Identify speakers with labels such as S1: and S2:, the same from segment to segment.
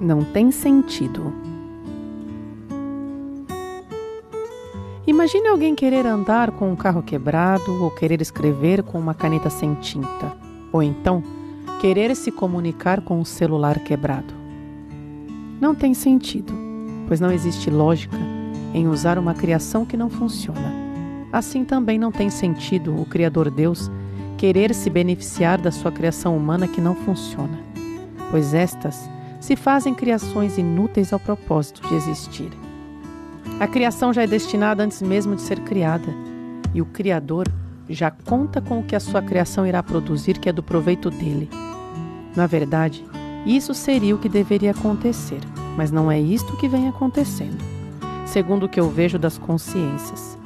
S1: Não tem sentido. Imagine alguém querer andar com um carro quebrado ou querer escrever com uma caneta sem tinta, ou então querer se comunicar com um celular quebrado. Não tem sentido, pois não existe lógica em usar uma criação que não funciona. Assim também não tem sentido o Criador Deus querer se beneficiar da sua criação humana que não funciona, pois estas se fazem criações inúteis ao propósito de existir. A criação já é destinada antes mesmo de ser criada, e o Criador já conta com o que a sua criação irá produzir, que é do proveito dele. Na verdade, isso seria o que deveria acontecer, mas não é isto que vem acontecendo, segundo o que eu vejo das consciências,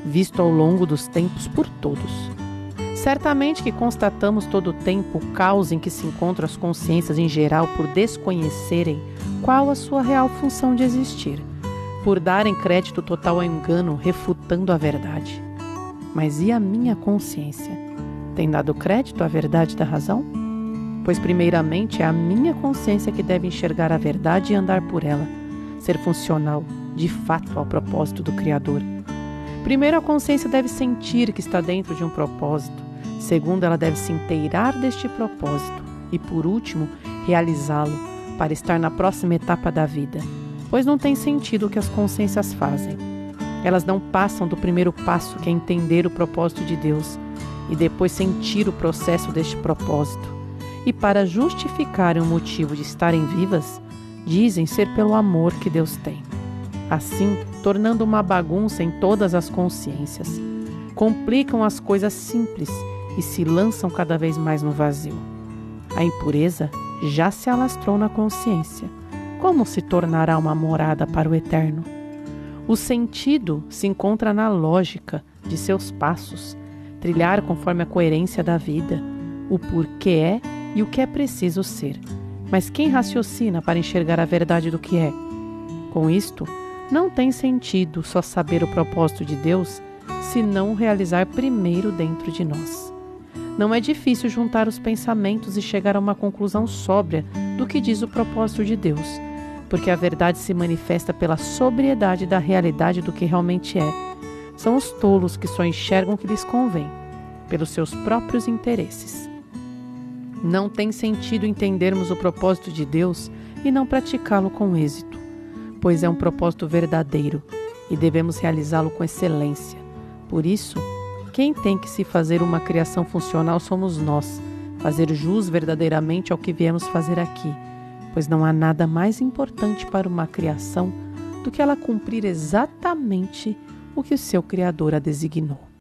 S1: visto ao longo dos tempos por todos. Certamente que constatamos todo o tempo o caos em que se encontram as consciências em geral por desconhecerem qual a sua real função de existir, por darem crédito total ao engano, refutando a verdade. Mas e a minha consciência? Tem dado crédito à verdade da razão? Pois primeiramente é a minha consciência que deve enxergar a verdade e andar por ela, ser funcional, de fato, ao propósito do Criador. Primeiro, a consciência deve sentir que está dentro de um propósito. Segundo, ela deve se inteirar deste propósito. E por último, realizá-lo para estar na próxima etapa da vida. Pois não tem sentido o que as consciências fazem. Elas não passam do primeiro passo, que é entender o propósito de Deus, e depois sentir o processo deste propósito. E para justificarem o motivo de estarem vivas, dizem ser pelo amor que Deus tem. Assim, tornando uma bagunça em todas as consciências, complicam as coisas simples e se lançam cada vez mais no vazio. A impureza já se alastrou na consciência. Como se tornará uma morada para o eterno? O sentido se encontra na lógica de seus passos, trilhar conforme a coerência da vida, o porquê é e o que é preciso ser. Mas quem raciocina para enxergar a verdade do que é? Com isto, não tem sentido só saber o propósito de Deus, se não realizar primeiro dentro de nós. Não é difícil juntar os pensamentos e chegar a uma conclusão sóbria do que diz o propósito de Deus, porque a verdade se manifesta pela sobriedade da realidade do que realmente é. São os tolos que só enxergam o que lhes convém, pelos seus próprios interesses. Não tem sentido entendermos o propósito de Deus e não praticá-lo com êxito, pois é um propósito verdadeiro e devemos realizá-lo com excelência. Por isso, quem tem que se fazer uma criação funcional somos nós, fazer jus verdadeiramente ao que viemos fazer aqui, pois não há nada mais importante para uma criação do que ela cumprir exatamente o que o seu Criador a designou.